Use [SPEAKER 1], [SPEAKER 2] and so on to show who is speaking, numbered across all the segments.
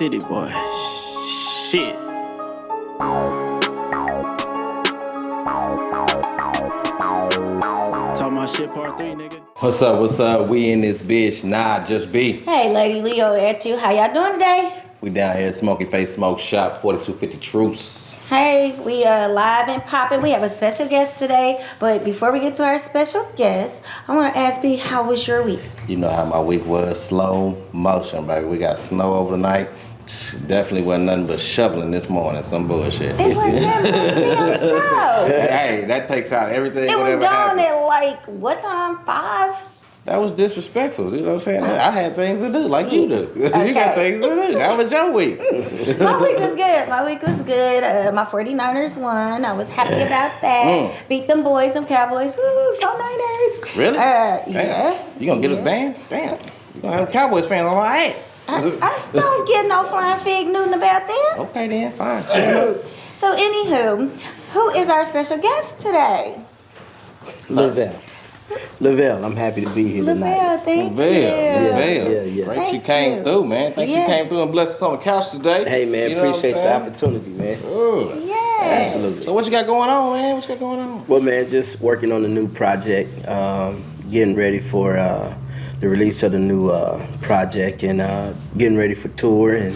[SPEAKER 1] City boy. Shit. Talk my shit part 3, nigga.
[SPEAKER 2] What's up, what's up? We in this bitch, Naw Jus B.
[SPEAKER 3] Hey, Lady Leo at you. How y'all doing today?
[SPEAKER 2] We down here at Smoky Face Smoke Shop, 4250 Truce.
[SPEAKER 3] Hey, we are live and popping. We have a special guest today. But before we get to our special guest, I want to ask B, how was your week?
[SPEAKER 2] You know how my week was, slow motion, baby. We got snow overnight. Definitely wasn't nothing but shoveling this morning, some bullshit.
[SPEAKER 3] It wasn't that much snow.
[SPEAKER 2] Hey, that takes out everything.
[SPEAKER 3] It was
[SPEAKER 2] whatever
[SPEAKER 3] gone
[SPEAKER 2] happened.
[SPEAKER 3] at like, what time? 5?
[SPEAKER 2] That was disrespectful, you know what I'm saying? I had things to do, like you do.
[SPEAKER 3] Okay.
[SPEAKER 2] You got things to do. How was your week?
[SPEAKER 3] My week was good. My week was good. My 49ers won. I was happy about that. Beat them boys, them Cowboys. Woo, go Niners.
[SPEAKER 2] Really?
[SPEAKER 3] Yeah.
[SPEAKER 2] You gonna get us banned? Damn. You gonna have Cowboys fans on my ass.
[SPEAKER 3] I don't get no flying fig Newton about that.
[SPEAKER 2] Okay then, fine.
[SPEAKER 3] So anywho, who is our special guest today?
[SPEAKER 4] Levelle, I'm happy to be here
[SPEAKER 3] Levelle,
[SPEAKER 4] tonight.
[SPEAKER 3] thank
[SPEAKER 2] Levelle.
[SPEAKER 3] you.
[SPEAKER 4] Yeah.
[SPEAKER 2] Great
[SPEAKER 3] Thank
[SPEAKER 2] you came
[SPEAKER 3] you.
[SPEAKER 2] through, man. Thanks you came through and blessed us on the couch today.
[SPEAKER 4] Hey man,
[SPEAKER 2] You know what
[SPEAKER 4] appreciate
[SPEAKER 2] I'm
[SPEAKER 4] the
[SPEAKER 2] saying?
[SPEAKER 4] opportunity, man.
[SPEAKER 2] Ooh.
[SPEAKER 3] Yeah.
[SPEAKER 4] Absolutely.
[SPEAKER 2] So what you got going on, man? What you got going on?
[SPEAKER 4] Well, man, just working on a new project, getting ready for the release of the new project, and getting ready for tour, and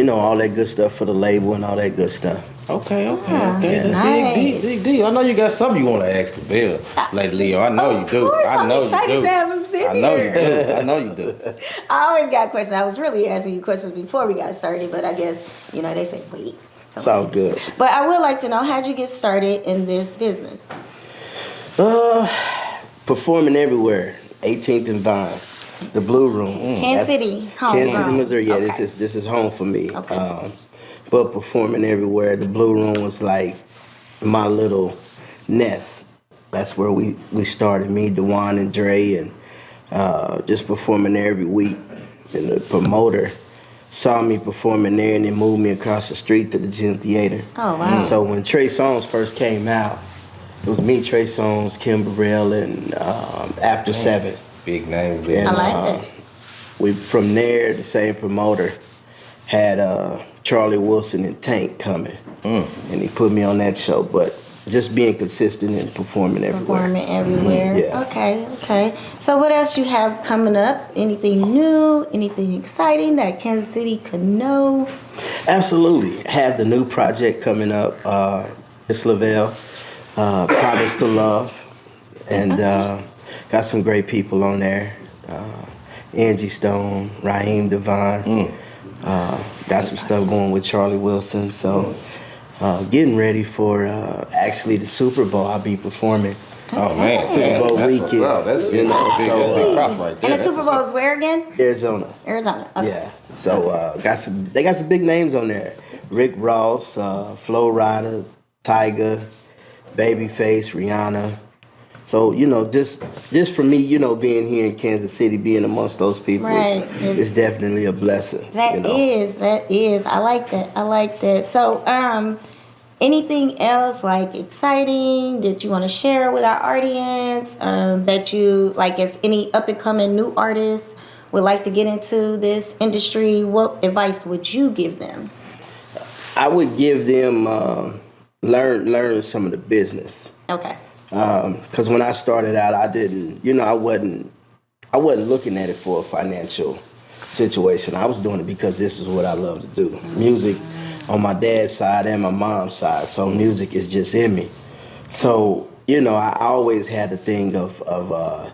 [SPEAKER 4] all that good stuff for the label and all that good stuff.
[SPEAKER 2] Okay.
[SPEAKER 3] Yeah.
[SPEAKER 2] Let's dig deep. I know you got something you want to ask the Bill, Lady Leo. I know you do.
[SPEAKER 3] Of course,
[SPEAKER 2] I know
[SPEAKER 3] I'm excited
[SPEAKER 2] you do.
[SPEAKER 3] to have him sit
[SPEAKER 2] I know
[SPEAKER 3] here.
[SPEAKER 2] you do. I know you do.
[SPEAKER 3] I always got questions. I was really asking you questions before we got started, but I guess, they say wait.
[SPEAKER 4] It's all good.
[SPEAKER 3] But I would like to know, how'd you get started in this business?
[SPEAKER 4] Performing everywhere, 18th and Vine, the Blue Room.
[SPEAKER 3] Kansas City, home.
[SPEAKER 4] Kansas City, Missouri. Yeah,
[SPEAKER 3] Okay.
[SPEAKER 4] this is home for me.
[SPEAKER 3] Okay.
[SPEAKER 4] But performing everywhere, the Blue Room was like my little nest. That's where we started, me, DeJuan, and Dre, and just performing there every week. And the promoter saw me performing there and then moved me across the street to the Gym Theater.
[SPEAKER 3] Oh, wow.
[SPEAKER 4] So when Trey Songz first came out, it was me, Trey Songz, Kim Burrell, and After 7.
[SPEAKER 2] Big names,
[SPEAKER 4] And,
[SPEAKER 3] I like that.
[SPEAKER 4] We from there, the same promoter had Charlie Wilson and Tank coming, and he put me on that show. But just being consistent and performing everywhere.
[SPEAKER 3] Performing everywhere.
[SPEAKER 4] Yeah.
[SPEAKER 3] Okay. So what else you have coming up? Anything new? Anything exciting that Kansas City could know?
[SPEAKER 4] Absolutely, have the new project coming up. It's Levelle, Promise to Love, and got some great people on there. Angie Stone, Raheem Devine. Got some stuff going with Charlie Wilson. So getting ready for actually the Super Bowl. I'll be performing.
[SPEAKER 2] Oh man,
[SPEAKER 4] Super Bowl
[SPEAKER 2] that's
[SPEAKER 4] weekend.
[SPEAKER 2] What's up. That's
[SPEAKER 4] You know,
[SPEAKER 2] big,
[SPEAKER 4] so,
[SPEAKER 2] big props right there.
[SPEAKER 3] And the Super Bowl is where again?
[SPEAKER 4] Arizona.
[SPEAKER 3] Arizona. Okay.
[SPEAKER 4] Yeah. So they got some big names on there. Rick Ross, Flo Rida, Tyga, Babyface, Rihanna. So, just for me, being here in Kansas City, being amongst those people,
[SPEAKER 3] Right.
[SPEAKER 4] it's definitely a blessing.
[SPEAKER 3] That is. I like that. So, anything else like exciting that you want to share with our audience? That you like, if any up and coming new artists would like to get into this industry, what advice would you give them?
[SPEAKER 4] I would give them learn some of the business.
[SPEAKER 3] Okay.
[SPEAKER 4] Because when I started out, I didn't, I wasn't looking at it for a financial situation. I was doing it because this is what I love to do. Music on my dad's side and my mom's side. So music is just in me. So, I always had the thing of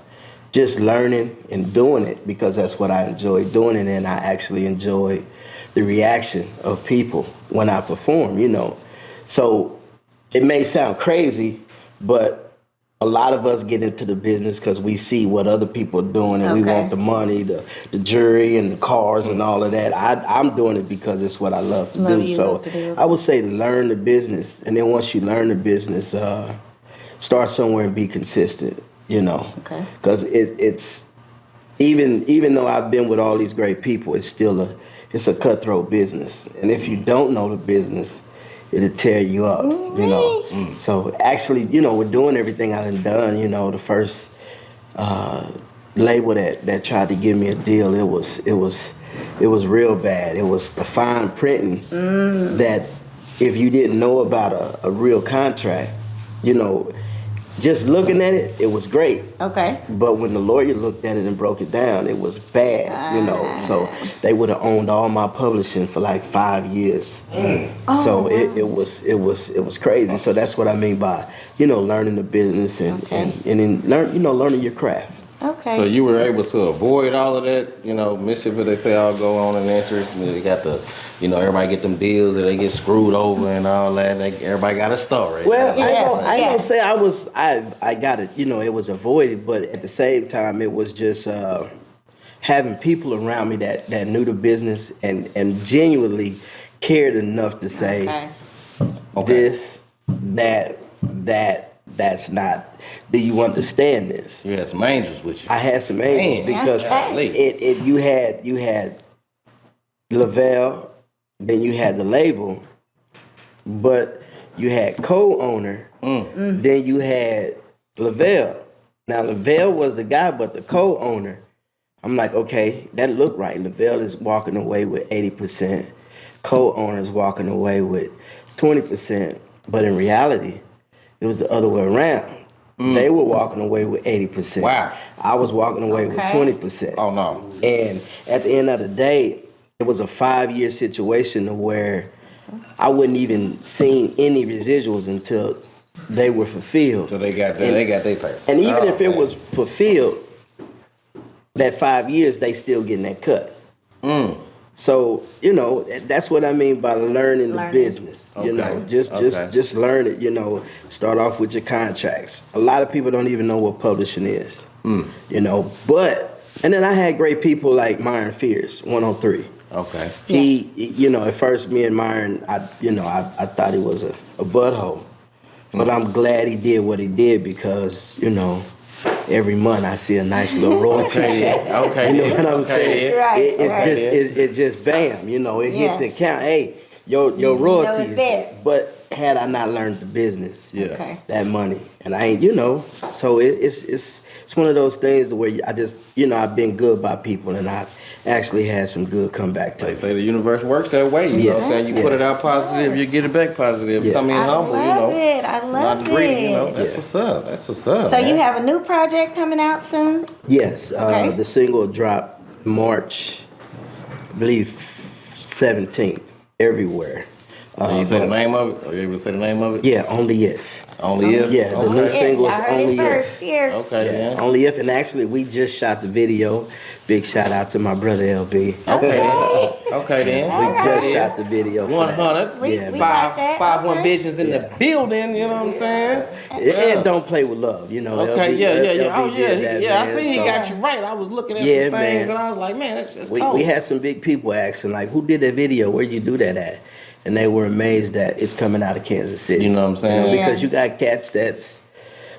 [SPEAKER 4] just learning and doing it because that's what I enjoy doing. And I actually enjoy the reaction of people when I perform, So it may sound crazy, but a lot of us get into the business because we see what other people are doing and we want the money, the jewelry and the cars and all of that. I'm doing it because it's what I love to do. So I would say learn the business. And then once you learn the business, start somewhere and be consistent,
[SPEAKER 3] Okay.
[SPEAKER 4] Because it's, even though I've been with all these great people, it's still it's a cutthroat business. And if you don't know the business, it'll tear you up, So actually, we're doing everything I done. The first label that tried to give me a deal, it was real bad. It was the fine printing that if you didn't know about a real contract, you know, just looking at it, it was great.
[SPEAKER 3] Okay.
[SPEAKER 4] But when the lawyer looked at it and broke it down, it was bad, you know. So they would have owned all my publishing for like 5 years. So it was crazy. So that's what I mean by, you know, learning the business and then learning your craft.
[SPEAKER 3] Okay.
[SPEAKER 2] So you were able to avoid all of that, you know, mischief that they say all go on in interest. And they got the, you know, everybody get them deals and they get screwed over and all that. Everybody got a story.
[SPEAKER 4] Well, I ain't gonna say I got it, you know, it was avoided, but at the same time, it was just having people around me that knew the business and genuinely cared enough to say this, that's not. Do you understand this?
[SPEAKER 2] You had some angels with you.
[SPEAKER 4] I had some angels because you had Levelle, then you had the label, but you had co-owner, then you had Levelle. Now Levelle was the guy, but the co-owner, I'm like, okay, that looked right. Levelle is walking away with 80%, co-owner is walking away with 20%, but in reality, it was the other way around. They were walking away with 80%.
[SPEAKER 2] Wow.
[SPEAKER 4] I was walking away with 20%.
[SPEAKER 2] Oh, no.
[SPEAKER 4] And at the end of the day, it was a 5-year situation where I wouldn't even seen any residuals until they were fulfilled.
[SPEAKER 2] So they got their pay.
[SPEAKER 4] And even if it was fulfilled, that 5 years, they still getting that cut. So, you know, that's what I mean by learning the business. You know, just learn it, you know, start off with your contracts. A lot of people don't even know what publishing is. You know, and then I had great people like Myron Fierce, 103.
[SPEAKER 2] Okay.
[SPEAKER 4] He, you know, at first me and Myron, I thought he was a butthole. But I'm glad he did what he did because, you know, every month I see a nice little royalty check. You know what I'm saying?
[SPEAKER 3] Right.
[SPEAKER 4] It's just bam, you know, it hit the account. Hey, your royalties. But had I not learned the business, that money, and I ain't, you know, so it's one of those things where I just, you know, I've been good by people and I've actually had some good comeback to
[SPEAKER 2] They
[SPEAKER 4] it.
[SPEAKER 2] say the universe works that way. You know what I'm saying? You put it out positive, you get it back positive. Come in humble, you know.
[SPEAKER 3] I love
[SPEAKER 2] not greedy,
[SPEAKER 3] it.
[SPEAKER 2] you know. That's what's up. That's what's up.
[SPEAKER 3] So you have a new project coming out soon?
[SPEAKER 4] Yes, the single dropped March, I believe 17th, everywhere.
[SPEAKER 2] Can you say the name of it? Are you able to say the name of it?
[SPEAKER 4] Yeah, Only If.
[SPEAKER 2] Only If?
[SPEAKER 4] Yeah, the new single is Only If.
[SPEAKER 2] Okay,
[SPEAKER 4] yeah. Only If, and actually we just shot the video. Big shout out to my brother LB.
[SPEAKER 2] Okay then.
[SPEAKER 4] We just shot the video.
[SPEAKER 2] 100.
[SPEAKER 3] Yeah,
[SPEAKER 2] FiveOne Visions in the building, you know what I'm saying?
[SPEAKER 4] And Don't Play With Love, you know.
[SPEAKER 2] Okay,
[SPEAKER 4] LB,
[SPEAKER 2] yeah. Oh,
[SPEAKER 4] LB did
[SPEAKER 2] yeah.
[SPEAKER 4] that,
[SPEAKER 2] I see he got you right. I was looking at some things and I was like, man, that's cold.
[SPEAKER 4] We had some big people asking, like, who did that video? Where'd you do that at? And they were amazed that it's coming out of Kansas City.
[SPEAKER 2] You know what I'm saying?
[SPEAKER 4] Because you got cats that's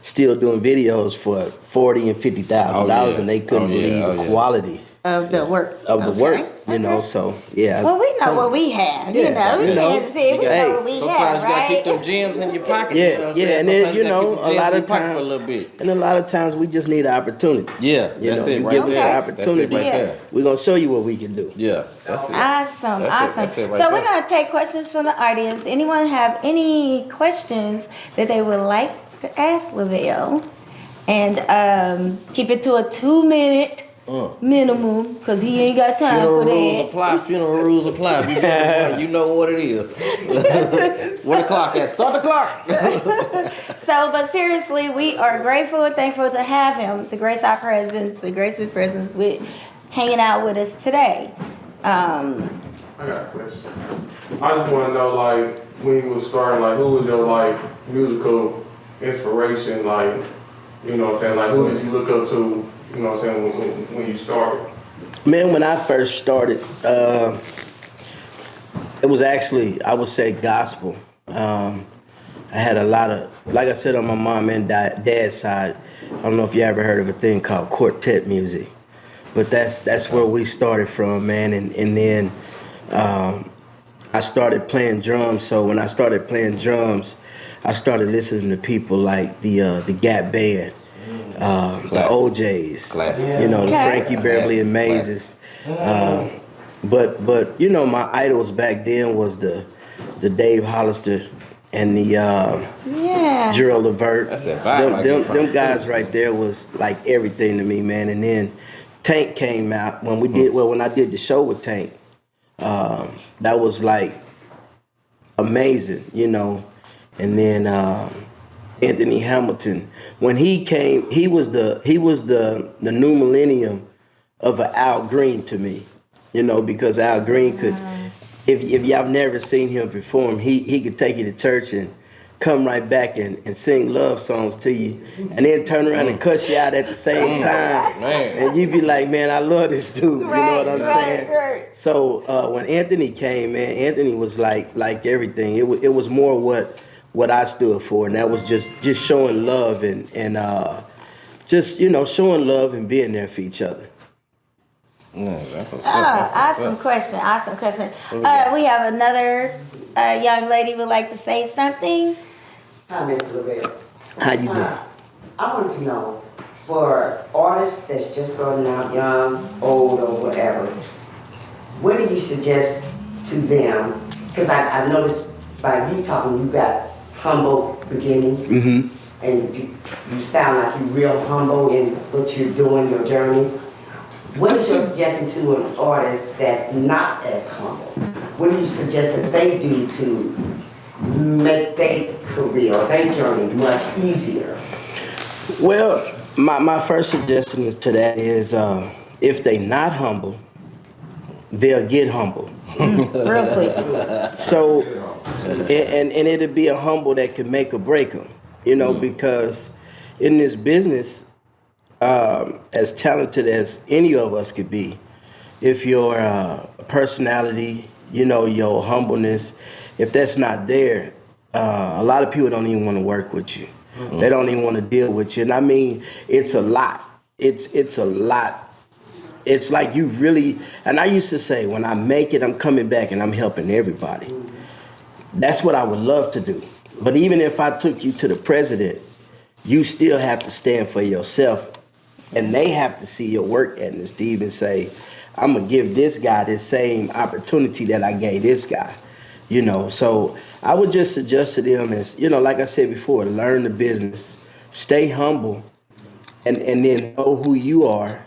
[SPEAKER 4] still doing videos for $40,000 and $50,000, and they couldn't believe the quality
[SPEAKER 3] of the work.
[SPEAKER 4] You know. So yeah.
[SPEAKER 3] Well, we know what we have. You know, we can't say we know what we have,
[SPEAKER 2] sometimes you gotta keep
[SPEAKER 3] right?
[SPEAKER 2] them gems in your pocket.
[SPEAKER 4] Yeah,
[SPEAKER 2] you know
[SPEAKER 4] and then, you know, a lot of
[SPEAKER 2] for a
[SPEAKER 4] times,
[SPEAKER 2] little bit.
[SPEAKER 4] and a lot of times we just need an opportunity.
[SPEAKER 2] Yeah,
[SPEAKER 4] You
[SPEAKER 2] that's
[SPEAKER 4] know,
[SPEAKER 2] it
[SPEAKER 4] you
[SPEAKER 2] right
[SPEAKER 4] give us the
[SPEAKER 2] there.
[SPEAKER 4] opportunity.
[SPEAKER 2] That's it right there.
[SPEAKER 4] We're gonna show you what we can do.
[SPEAKER 2] Yeah, that's it.
[SPEAKER 3] Awesome.
[SPEAKER 2] That's it right
[SPEAKER 3] So we're
[SPEAKER 2] there.
[SPEAKER 3] gonna take questions from the audience. Anyone have any questions that they would like to ask Levelle? And keep it to a 2-minute minimum, because he ain't got time for that.
[SPEAKER 2] Funeral rules apply. You know what it is. Where the clock at? Start the clock.
[SPEAKER 3] So, but seriously, we are grateful and thankful to have him, to grace our presence, to grace his presence with hanging out with us today.
[SPEAKER 5] I got a question. I just want to know, like, when you was starting, like, who was your, like, musical inspiration, like, you know what I'm saying, like, who did you look up to, you know what I'm saying, when you started?
[SPEAKER 4] Man, when I first started, it was actually, I would say, gospel. I had a lot of, like I said, on my mom and dad's side, I don't know if you ever heard of a thing called quartet music, but that's where we started from, man. And then I started playing drums. So when I started playing drums, I started listening to people like the Gap Band. the OJs,
[SPEAKER 2] Classics.
[SPEAKER 4] you know, the
[SPEAKER 3] Okay.
[SPEAKER 4] Frankie Beverly and
[SPEAKER 2] Classics.
[SPEAKER 4] Mazes. But you know, my idols back then was the Dave Hollister and the
[SPEAKER 3] Yeah.
[SPEAKER 4] Gerald Levert.
[SPEAKER 2] That's that vibe I get from
[SPEAKER 4] Them
[SPEAKER 2] it,
[SPEAKER 4] guys
[SPEAKER 2] too.
[SPEAKER 4] right there was like everything to me, man. And then Tank came out when I did the show with Tank. That was like amazing, you know. And then Anthony Hamilton, when he came, he was the new millennium of an Al Green to me, you know, because Al Green could, if y'all never seen him perform, he could take you to church and come right back and sing love songs to you, and then turn around and cuss you out at the same time,
[SPEAKER 2] Man.
[SPEAKER 4] and you be like, man, I love this dude, you know what I'm saying?
[SPEAKER 3] Right.
[SPEAKER 4] So when Anthony came, man, Anthony was like everything. It was more what I stood for, and that was just showing love and just, you know, showing love and being there for each other.
[SPEAKER 2] That's what's
[SPEAKER 3] Oh,
[SPEAKER 2] up. That's
[SPEAKER 3] awesome
[SPEAKER 2] what's up.
[SPEAKER 3] question. We have another young lady would like to say something.
[SPEAKER 6] Hi, Miss Levelle.
[SPEAKER 4] How you doing?
[SPEAKER 6] I wanted to know, for artists that's just starting out, young, old, or whatever, what do you suggest to them? Because I noticed by you talking, you got humble beginnings, and you sound like you're real humble in what you're doing, your journey. What is your suggestion to an artist that's not as humble? What do you suggest that they do to make their career or their journey much easier?
[SPEAKER 4] Well, my first suggestion to that is if they not humble, they'll get humble.
[SPEAKER 3] Real quick.
[SPEAKER 4] So, and it'll be a humble that can make or break them, you know, because in this business, as talented as any of us could be, if your personality, you know, your humbleness, if that's not there, a lot of people don't even want to work with you. They don't even want to deal with you. And I mean, it's a lot. It's a lot. It's like you really, and I used to say, when I make it, I'm coming back and I'm helping everybody. That's what I would love to do. But even if I took you to the president, you still have to stand for yourself. And they have to see your work ethic to even say, I'm going to give this guy the same opportunity that I gave this guy. You know, so I would just suggest to them is, you know, like I said before, learn the business, stay humble, and then know who you are,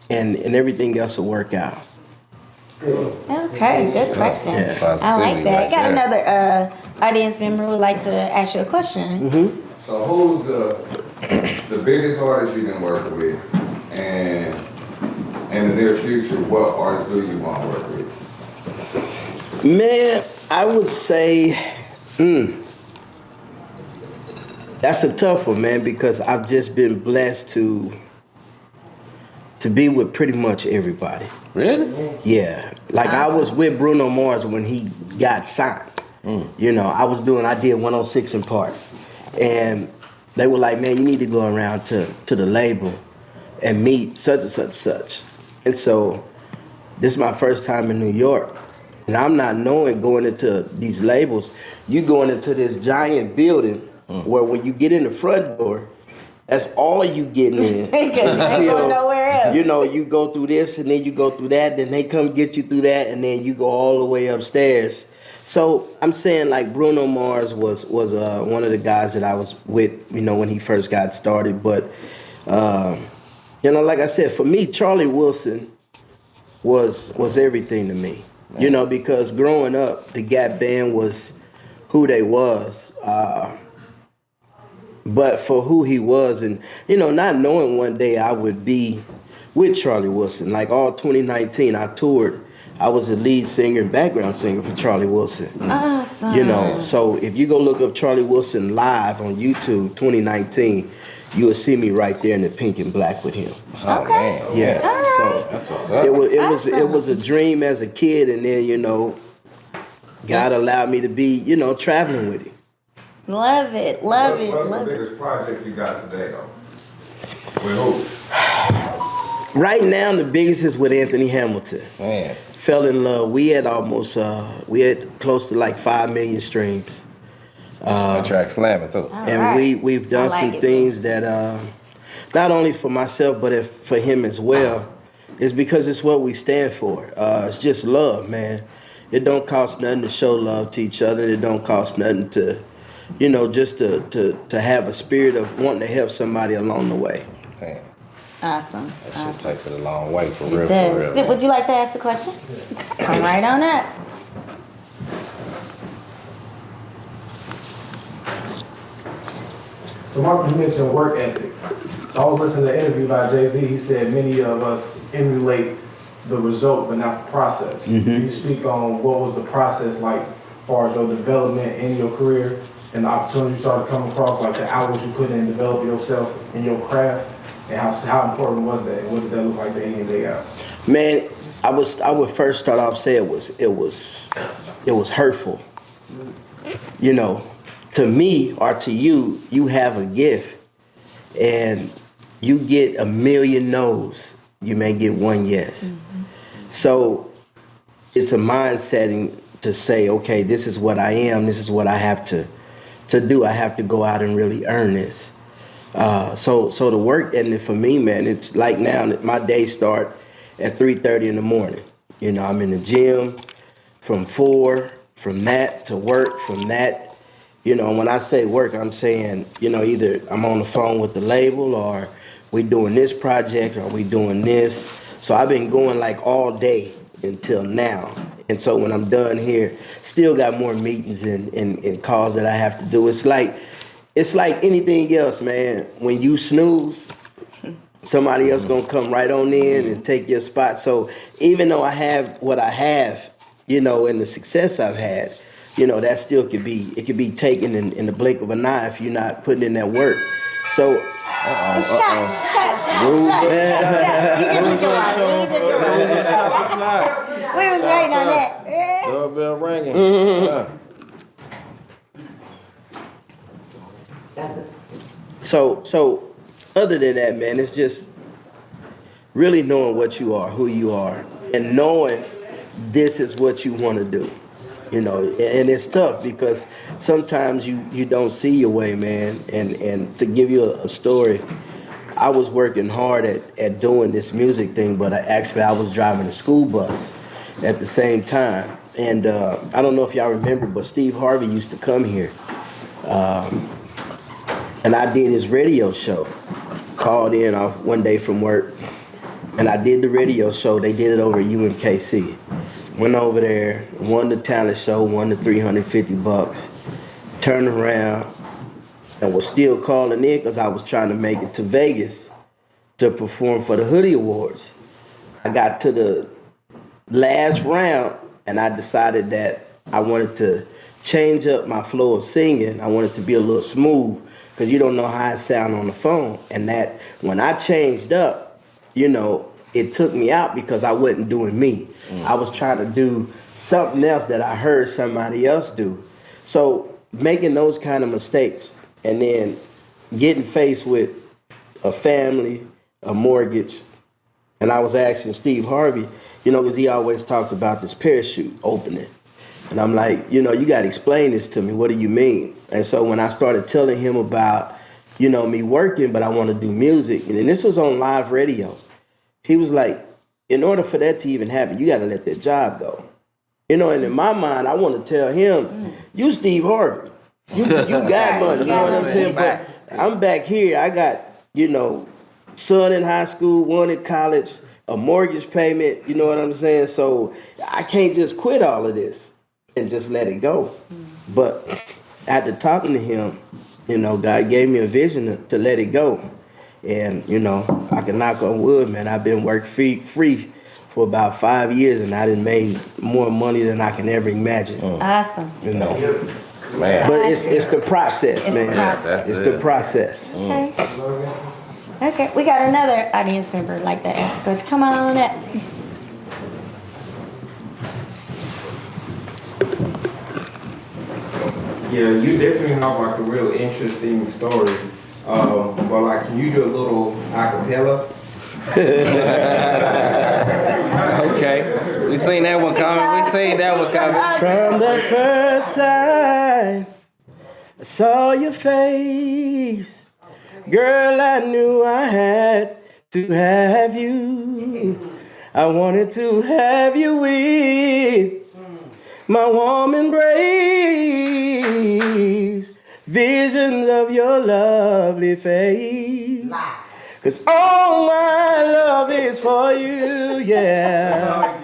[SPEAKER 4] and everything else will work out.
[SPEAKER 3] Okay, good question.
[SPEAKER 4] Yeah.
[SPEAKER 3] I like that.
[SPEAKER 2] Positivity
[SPEAKER 3] Got
[SPEAKER 2] right
[SPEAKER 3] another audience member who would like to ask you a question.
[SPEAKER 7] So who's the biggest artist you can work with, and in the near future, what artist do you want to work with?
[SPEAKER 4] Man, I would say, that's a tough one, man, because I've just been blessed to be with pretty much everybody.
[SPEAKER 2] Really?
[SPEAKER 4] Yeah, like I was with Bruno Mars when he got signed. You know, I did 106 in Park, and they were like, man, you need to go around to the label and meet such and such and such. And so this is my first time in New York, and I'm not knowing going into these labels, you going into this giant building where when you get in the front door, that's all you getting in.
[SPEAKER 3] Because you ain't going nowhere else.
[SPEAKER 4] You know, you go through this and then you go through that, then they come get you through that, and then you go all the way upstairs. So I'm saying like Bruno Mars was one of the guys that I was with, you know, when he first got started. But you know, like I said, for me, Charlie Wilson was everything to me. Man. You know, because growing up, the Gap Band was who they was. But for who he was, and you know, not knowing one day I would be with Charlie Wilson. Like all 2019, I toured. I was the lead singer and background singer for Charlie Wilson.
[SPEAKER 3] Awesome.
[SPEAKER 4] You know, so if you go look up Charlie Wilson live on YouTube 2019, you will see me right there in the pink and black with him.
[SPEAKER 2] Oh,
[SPEAKER 3] Okay.
[SPEAKER 2] man.
[SPEAKER 4] Yeah. So
[SPEAKER 2] That's what's up.
[SPEAKER 4] it was a dream as a kid, and then, you know, God allowed me to be, you know, traveling with him.
[SPEAKER 3] Love it, love it,
[SPEAKER 7] What's
[SPEAKER 3] love
[SPEAKER 7] the
[SPEAKER 3] it.
[SPEAKER 7] biggest project you got today, though? With who?
[SPEAKER 4] Right now, the biggest is with Anthony Hamilton.
[SPEAKER 2] Man.
[SPEAKER 4] Fell in love. We had close to like 5 million streams.
[SPEAKER 2] That track slamming too.
[SPEAKER 4] And
[SPEAKER 3] right.
[SPEAKER 4] we've done
[SPEAKER 3] I like
[SPEAKER 4] some
[SPEAKER 3] it.
[SPEAKER 4] things that not only for myself, but for him as well, is because it's what we stand for. It's just love, man. It don't cost nothing to show love to each other. It don't cost nothing to, just to have a spirit of wanting to help somebody along the way.
[SPEAKER 2] Man,
[SPEAKER 3] Awesome.
[SPEAKER 2] that
[SPEAKER 3] Awesome.
[SPEAKER 2] shit takes it a long way for
[SPEAKER 3] It
[SPEAKER 2] real,
[SPEAKER 3] does.
[SPEAKER 2] for real.
[SPEAKER 3] Would you like to ask a question? Come right on up.
[SPEAKER 5] So Mark, you mentioned work ethics. So I was listening to an interview by Jay-Z. He said many of us emulate the result, but not the process. Can you speak on what was the process like as far as your development in your career and the opportunities you started to come across, like the hours you put in to develop yourself and your craft, and how important was that? And what did that look like day in and day out?
[SPEAKER 4] Man, I would first start off saying it was hurtful. To me or to you, you have a gift and you get a million no's, you may get one yes. So it's a mind setting to say, okay, this is what I am, this is what I have to do. I have to go out and really earn this. So the work ethic for me, man, it's like now my days start at 3:30 in the morning. I'm in the gym from 4, from that to work, from that. When I say work, I'm saying, either I'm on the phone with the label or we doing this project or we doing this. So I've been going like all day until now. And so when I'm done here, still got more meetings and calls that I have to do. It's like anything else, man. When you snooze, somebody else gonna come right on in and take your spot. So even though I have what I have, and the success I've had, that still could be taken in the blink of an eye if you're not putting in that work. So
[SPEAKER 3] Shut. You can drink your water. You can drink your water. We was waiting on that.
[SPEAKER 2] Doorbell ringing.
[SPEAKER 6] That's it.
[SPEAKER 4] So other than that, man, it's just really knowing what you are, who you are, and knowing this is what you want to do. And it's tough because sometimes you don't see your way, man. And to give you a story, I was working hard at doing this music thing, but I was driving a school bus at the same time. And I don't know if y'all remember, but Steve Harvey used to come here. And I did his radio show. Called in off one day from work, and I did the radio show. They did it over at UMKC. Went over there, won the talent show, won the $350. Turned around and was still calling in because I was trying to make it to Vegas to perform for the Hoodie Awards. I got to the last round and I decided that I wanted to change up my flow of singing. I wanted to be a little smooth because you don't know how I sound on the phone. And that when I changed up, it took me out because I wasn't doing me. I was trying to do something else that I heard somebody else do. So making those kind of mistakes and then getting faced with a family, a mortgage, and I was asking Steve Harvey, because he always talked about this parachute opening. And I'm like, you got to explain this to me. What do you mean? And so when I started telling him about, me working, but I want to do music, and this was on live radio, he was like, in order for that to even happen, you got to let that job go. And in my mind, I want to tell him, you Steve Harvey. You got money, you know what I'm saying? But I'm back here, I got, son in high school, one in college, a mortgage payment, you know what I'm saying? So I can't just quit all of this and just let it go. But after talking to him, God gave me a vision to let it go. And, I can knock on wood, man. I've been work free for about 5 years, and I done made more money than I can ever imagine.
[SPEAKER 3] Awesome.
[SPEAKER 2] Man.
[SPEAKER 4] But it's the process, man. It's the process.
[SPEAKER 3] Okay. Okay, we got another audience member like that ask us. Come on up.
[SPEAKER 8] Yeah, you definitely have like a real interesting story. But like, can you do a little acapella?
[SPEAKER 2] Okay. We seen that one coming.
[SPEAKER 4] From the first time I saw your face, Girl, I knew I had to have you. I wanted to have you with my warm embrace. Visions of your lovely face. 'Cause all my love is for you, yeah.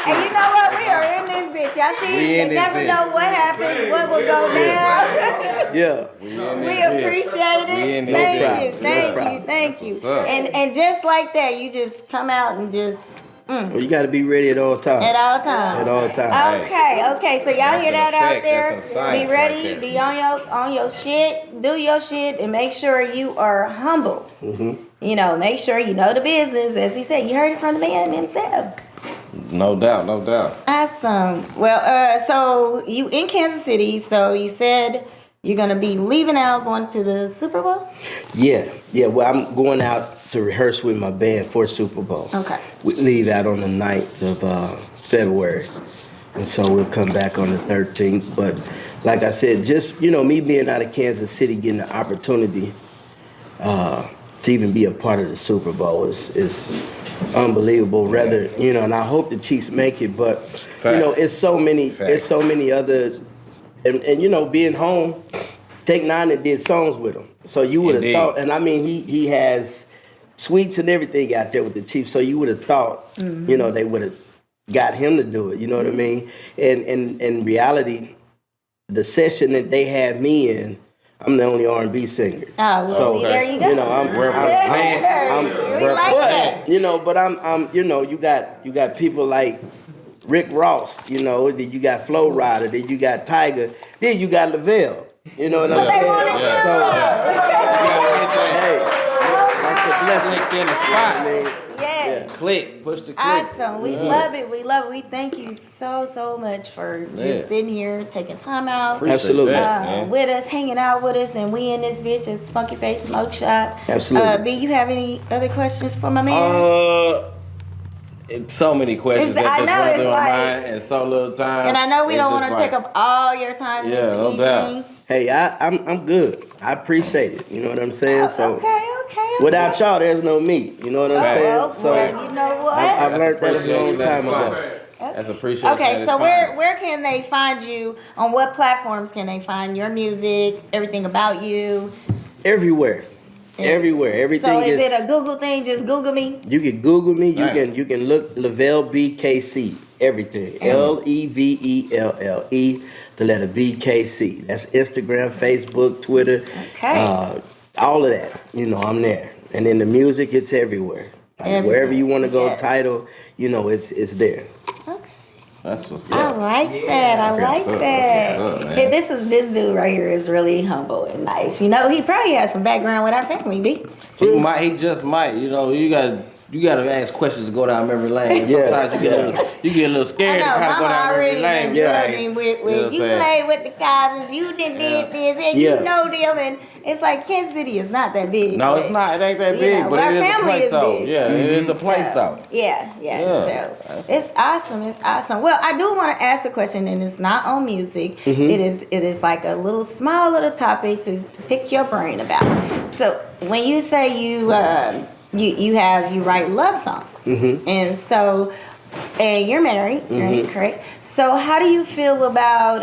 [SPEAKER 3] And you know what? We are in this bitch. Y'all see?
[SPEAKER 2] We in
[SPEAKER 3] You
[SPEAKER 2] this
[SPEAKER 3] never
[SPEAKER 2] bitch.
[SPEAKER 3] know what happens, what will go down.
[SPEAKER 4] Yeah.
[SPEAKER 3] We appreciate
[SPEAKER 2] We in
[SPEAKER 3] it.
[SPEAKER 2] this
[SPEAKER 3] Thank
[SPEAKER 2] bitch.
[SPEAKER 3] you, thank you.
[SPEAKER 2] what's up.
[SPEAKER 3] And just like that, you just come out and just
[SPEAKER 4] Well, you gotta be ready at all times.
[SPEAKER 3] at all times.
[SPEAKER 4] At all times.
[SPEAKER 3] Okay. So y'all hear
[SPEAKER 2] an
[SPEAKER 3] that out
[SPEAKER 2] effect.
[SPEAKER 3] there?
[SPEAKER 2] That's some science
[SPEAKER 3] Be ready.
[SPEAKER 2] right there.
[SPEAKER 3] Be on your shit. Do your shit, and make sure you are humble. You know, make sure you know the business. As he said, you heard it from the man himself.
[SPEAKER 2] No doubt, no doubt.
[SPEAKER 3] Awesome. Well, so you in Kansas City. So you said you're gonna be leaving out, going to the Super Bowl.
[SPEAKER 4] Yeah. Well, I'm going out to rehearse with my band for Super Bowl.
[SPEAKER 3] Okay.
[SPEAKER 4] We leave out on the 9th of February. And so we'll come back on the 13th. But like I said, just, me being out of Kansas City, getting the opportunity to even be a part of the Super Bowl is unbelievable. Rather, and I hope the Chiefs make it, but it's so many other, and being home, Take Nine and did songs with him. So you would have thought, and I mean, he has suites and everything out there with the Chiefs. So you would have thought, they would have got him to do it. You know what I mean? And in reality, the session that they had me in, I'm the only R&B singer.
[SPEAKER 3] Oh, well, see, there you go.
[SPEAKER 4] We
[SPEAKER 3] like that.
[SPEAKER 4] But I'm you got people like Rick Ross, then you got Flo Rida, then you got Tiger, then you got Levelle. You know what I'm saying? Hey, that's a blessing.
[SPEAKER 2] Click in the spot.
[SPEAKER 3] Yeah.
[SPEAKER 2] Click, push the click.
[SPEAKER 3] Awesome. We love it. We thank you so much for just sitting here, taking time out.
[SPEAKER 4] Absolutely.
[SPEAKER 3] With us, hanging out with us, and we in this bitch is Funky Face Smoke Shop.
[SPEAKER 4] Absolutely.
[SPEAKER 3] B, you have any other questions for my man?
[SPEAKER 2] It's so many questions that
[SPEAKER 3] I
[SPEAKER 2] just
[SPEAKER 3] know,
[SPEAKER 2] run
[SPEAKER 3] it's
[SPEAKER 2] through my
[SPEAKER 3] like-
[SPEAKER 2] mind in so little time.
[SPEAKER 3] And I know we
[SPEAKER 2] It's
[SPEAKER 3] don't
[SPEAKER 2] just
[SPEAKER 3] want to take up all your time
[SPEAKER 2] Yeah,
[SPEAKER 3] this
[SPEAKER 2] no
[SPEAKER 3] evening.
[SPEAKER 2] doubt.
[SPEAKER 4] Hey, I'm good. I appreciate it. You know what I'm saying? So
[SPEAKER 3] Okay.
[SPEAKER 4] without y'all, there's no me. You know what I'm saying?
[SPEAKER 3] Well,
[SPEAKER 4] So
[SPEAKER 3] you know what?
[SPEAKER 4] I've learned that a long
[SPEAKER 2] appreciation
[SPEAKER 4] time
[SPEAKER 2] at its
[SPEAKER 4] ago.
[SPEAKER 2] finest. That's appreciation.
[SPEAKER 3] Okay,
[SPEAKER 2] at its
[SPEAKER 3] so
[SPEAKER 2] finest.
[SPEAKER 3] where can they find you? On what platforms can they find your music? Everything about you?
[SPEAKER 4] Everywhere. Everything
[SPEAKER 3] So is it a Google thing? Just Google me.
[SPEAKER 4] You can Google me. You
[SPEAKER 2] Right.
[SPEAKER 4] can look Levelle BKC. Everything. LEVELLE. The letter BKC. That's Instagram, Facebook, Twitter.
[SPEAKER 3] Okay.
[SPEAKER 4] All of that. I'm there. And then the music, it's everywhere. Like wherever you want to go,
[SPEAKER 3] Yes.
[SPEAKER 4] title, it's there.
[SPEAKER 2] That's what's
[SPEAKER 3] I
[SPEAKER 2] up.
[SPEAKER 3] like that. I like
[SPEAKER 2] what's up,
[SPEAKER 3] that.
[SPEAKER 2] that's what's up, man.
[SPEAKER 3] Hey, this dude right here is really humble and nice. He probably has some background with our family, B.
[SPEAKER 2] He just might. You gotta ask questions to go down memory lane.
[SPEAKER 4] Yeah.
[SPEAKER 2] Sometimes you get a little
[SPEAKER 3] I
[SPEAKER 2] scared
[SPEAKER 3] know,
[SPEAKER 2] to kind of go
[SPEAKER 3] Mama
[SPEAKER 2] down memory
[SPEAKER 3] already
[SPEAKER 2] lane.
[SPEAKER 3] been
[SPEAKER 2] Yeah.
[SPEAKER 3] drugging with
[SPEAKER 2] You know what I'm
[SPEAKER 3] you
[SPEAKER 2] saying?
[SPEAKER 3] played with the cops, you did this, and
[SPEAKER 4] Yeah.
[SPEAKER 3] you know them, and it's like Kansas City is not that big.
[SPEAKER 2] No,
[SPEAKER 3] but,
[SPEAKER 2] it's not. It ain't that
[SPEAKER 3] you
[SPEAKER 2] big,
[SPEAKER 3] know,
[SPEAKER 2] but
[SPEAKER 3] our
[SPEAKER 2] it is a
[SPEAKER 3] family
[SPEAKER 2] place
[SPEAKER 3] is
[SPEAKER 2] though.
[SPEAKER 3] big.
[SPEAKER 2] Yeah, it is a place though.
[SPEAKER 3] Yeah.
[SPEAKER 2] Yeah.
[SPEAKER 3] So it's awesome. It's awesome. Well, I do want to ask a question, and it's not on music. It is like a small little topic to pick your brain about. So when you say you write love songs, and so you're married, right? Correct. So how do you feel about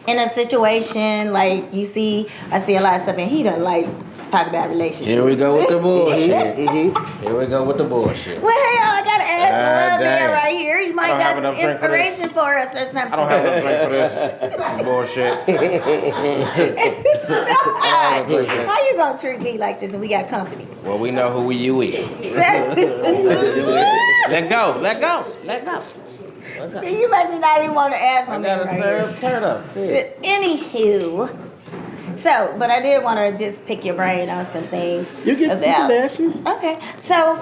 [SPEAKER 3] in a situation like I see a lot of stuff, and he doesn't like to talk about relationships.
[SPEAKER 2] Here we go with the bullshit. Here we go with the bullshit.
[SPEAKER 3] Well, hey, I gotta ask the love man
[SPEAKER 2] damn.
[SPEAKER 3] right here. He might
[SPEAKER 2] I don't
[SPEAKER 3] got
[SPEAKER 2] have
[SPEAKER 3] some
[SPEAKER 2] enough drink for this.
[SPEAKER 3] inspiration for us or something.
[SPEAKER 2] I don't have enough drink for this. Bullshit.
[SPEAKER 3] How you gonna treat me like this and we got company?
[SPEAKER 2] Well, we know who you is. Let go.
[SPEAKER 3] See, you make me not even want to ask my
[SPEAKER 2] I
[SPEAKER 3] man
[SPEAKER 2] gotta
[SPEAKER 3] right here.
[SPEAKER 2] turn it up. Shit.
[SPEAKER 3] Anywho, so, but I did want to just pick your brain on some things
[SPEAKER 4] You can ask me.
[SPEAKER 3] Okay, so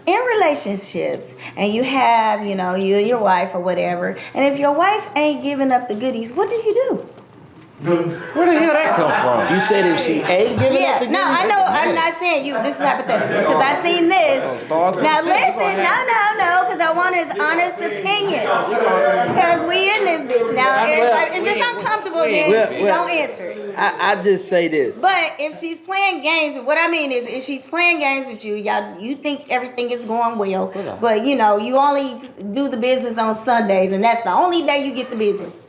[SPEAKER 3] in relationships, and you have, you and your wife or whatever, and if your wife ain't giving up the goodies, what do you do?
[SPEAKER 2] Where the hell that come from?
[SPEAKER 4] You said if she ain't giving up the
[SPEAKER 3] No, I know. I'm not saying you. This is hypothetical because I seen this. Now listen, no, because I want his honest opinion. Because we in this then
[SPEAKER 4] Well,
[SPEAKER 3] don't answer it.
[SPEAKER 4] I just say this.
[SPEAKER 3] But if she's playing games, what I mean is, if she's playing games with you, y'all, you think everything is going well, but you know, you only do the business on Sundays, and that's the only day you get the business.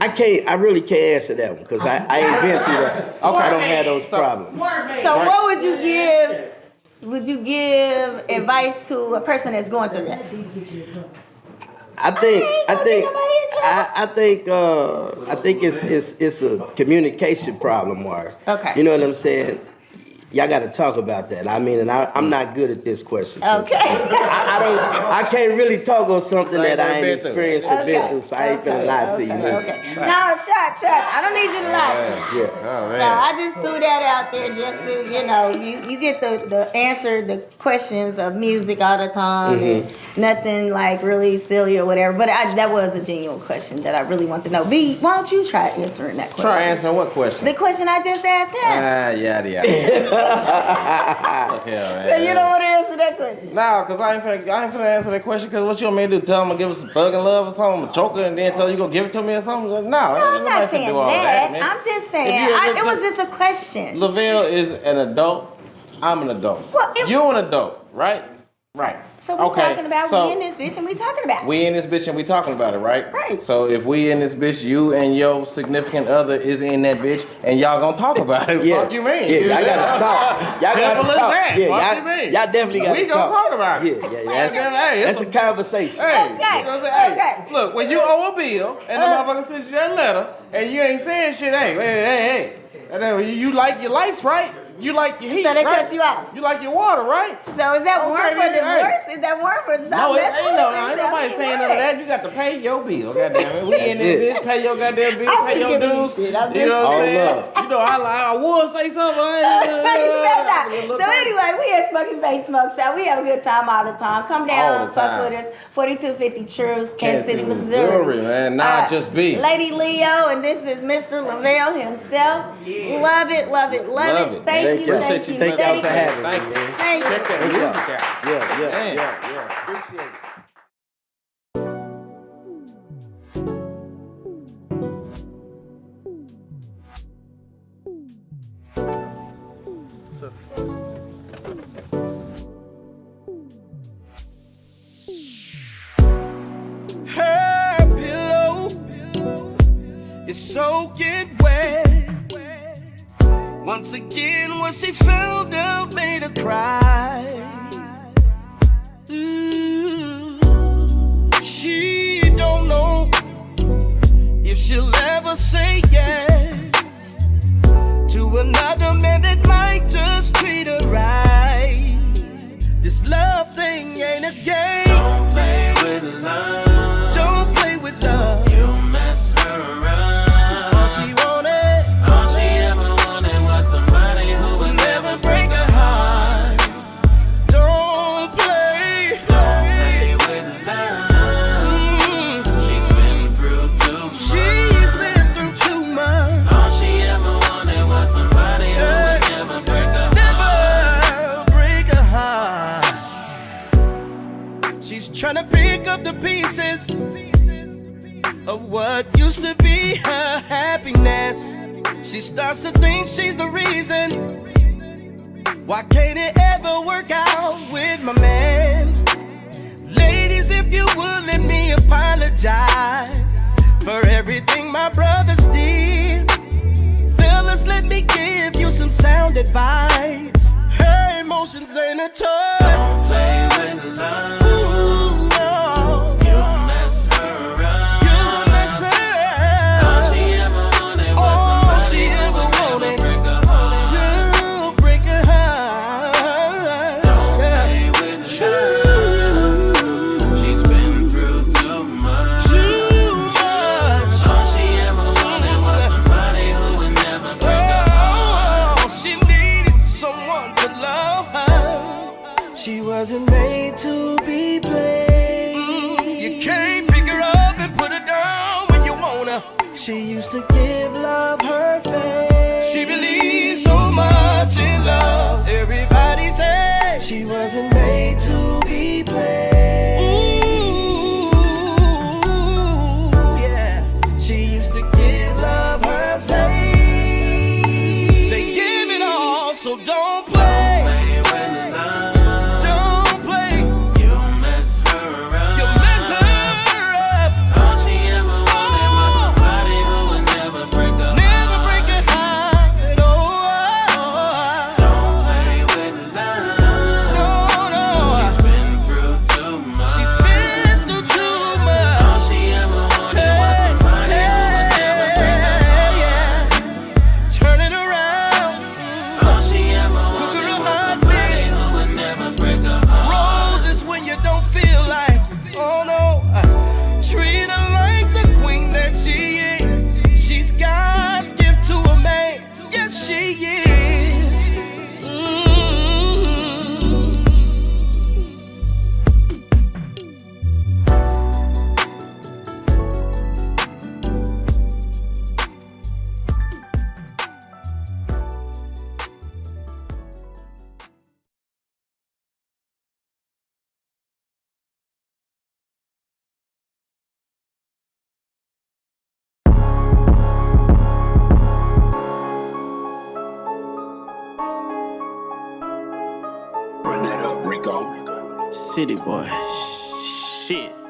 [SPEAKER 4] I really can't answer that one because I ain't been through that. I don't have those problems.
[SPEAKER 3] So what would you give? Would you give advice to a person that's going through that?
[SPEAKER 4] I think it's a communication problem, Mark.
[SPEAKER 3] Okay.
[SPEAKER 4] You know what I'm saying? Y'all got to talk about that. I mean, and I'm not good at this question.
[SPEAKER 3] Okay.
[SPEAKER 4] I can't really talk on something that I ain't experienced or been through, so I ain't finna lie to you.
[SPEAKER 3] Okay. No, shut. I don't need you to lie to me.
[SPEAKER 4] Yeah.
[SPEAKER 2] Oh,
[SPEAKER 3] So I just threw that out there just to, you know, you get the answer, the questions of music all the time, and nothing like really silly or whatever. But that was a genuine question that I really want to know. B, why don't you try answering that question?
[SPEAKER 2] Try answering what question?
[SPEAKER 3] The question I just asked him.
[SPEAKER 2] Yeah.
[SPEAKER 3] So you don't want to answer that question?
[SPEAKER 2] No, because I ain't finna answer that question, because what you want me to do? Tell him to give us some thugging love or something, choke her, and then tell you gonna give it to me or something? No,
[SPEAKER 3] I'm not saying
[SPEAKER 2] do all
[SPEAKER 3] that.
[SPEAKER 2] man.
[SPEAKER 3] I'm just saying, it was just a question.
[SPEAKER 2] Levelle is an adult. I'm an adult.
[SPEAKER 3] Well,
[SPEAKER 2] You're an adult, right? Right.
[SPEAKER 3] So we're talking about we in this bitch and we talking about it.
[SPEAKER 2] We in this bitch and we talking about it, right?
[SPEAKER 3] Right.
[SPEAKER 2] So if we in this bitch, you and your significant other is in that bitch, and y'all gonna talk about it.
[SPEAKER 4] Yeah.
[SPEAKER 2] Fuck you mean?
[SPEAKER 4] Yeah, y'all gotta talk. Y'all
[SPEAKER 2] Simple
[SPEAKER 4] gotta
[SPEAKER 2] as
[SPEAKER 4] talk.
[SPEAKER 2] that.
[SPEAKER 4] Yeah,
[SPEAKER 2] Fuck you mean?
[SPEAKER 4] y'all definitely gotta
[SPEAKER 2] We gonna talk about it.
[SPEAKER 4] Yeah. That's a conversation.
[SPEAKER 2] Hey,
[SPEAKER 3] Okay,
[SPEAKER 2] you know what I'm saying?
[SPEAKER 3] okay.
[SPEAKER 2] Hey, look, when you owe a bill and the motherfucker sends you that letter and you ain't saying shit, hey. And then you like your lights, right? You like your heat,
[SPEAKER 3] So they
[SPEAKER 2] right?
[SPEAKER 3] cut you off.
[SPEAKER 2] You like your water, right?
[SPEAKER 3] So is that warrant for
[SPEAKER 2] hey.
[SPEAKER 3] divorce? Is that warrant for something?
[SPEAKER 2] No, it
[SPEAKER 3] That's
[SPEAKER 2] ain't
[SPEAKER 3] what
[SPEAKER 2] ain't
[SPEAKER 3] it is.
[SPEAKER 2] nobody saying none of that. You got to pay your bill, goddamn it. We in this bitch, pay your goddamn bill,
[SPEAKER 3] I'm
[SPEAKER 2] pay
[SPEAKER 3] just
[SPEAKER 2] your
[SPEAKER 3] giving you
[SPEAKER 2] dues.
[SPEAKER 3] shit. I'm
[SPEAKER 2] You know what I'm
[SPEAKER 4] just-
[SPEAKER 2] saying?
[SPEAKER 4] All
[SPEAKER 2] You know, I would say something, but I ain't.
[SPEAKER 3] So anyway, we at Smoking Face Smoke Shop. We have a good time all the time. Come
[SPEAKER 2] All
[SPEAKER 3] down,
[SPEAKER 2] the
[SPEAKER 3] fuck
[SPEAKER 2] time.
[SPEAKER 3] with us. 4250 Truths, Kansas City, Missouri.
[SPEAKER 2] Man. Naw Jus B.
[SPEAKER 3] Lady Leo, and this is Mr. Levelle himself. Love it.
[SPEAKER 2] Love it.
[SPEAKER 3] Thank you.
[SPEAKER 2] Appreciate you.
[SPEAKER 4] Thank y'all for having me.
[SPEAKER 2] Thank you.
[SPEAKER 3] Thank you.
[SPEAKER 2] Check that music out.
[SPEAKER 4] Yeah. Appreciate it.
[SPEAKER 1] Her pillow is soaking wet. Once again, what she found out made her cry. She don't know if she'll ever say yes to another man that might just treat her right. This love thing ain't a game. Don't play with love. Don't play with love. You mess her around. All she wanted, all she ever wanted was somebody who would never break her heart. Don't play with love. She's been through too much. She's been through too much. All she ever wanted was somebody who would never break her heart. Never break her heart. She's trying to pick up the pieces of what used to be her happiness. She starts to think she's the reason. Why can't it ever work out with my man? Ladies, if you would let me apologize for everything my brothers did. Fellas, let me give you some sound advice. Her emotions ain't a toy. Don't play with love. Ooh, no. You mess her around. You mess her around. All she ever wanted was somebody who would never break her heart. Don't break her heart. Don't play with love. She's been through too much. Too much. All she ever wanted was somebody who would never break her heart. She needed someone to love her. She wasn't made to be played. You can't pick her up and put her down when you want her. She used to give love her faith. She believed so much in love. Everybody said she wasn't made to be played. Ooh, yeah. She used to give love Run that up, Rico. City boy. Shit.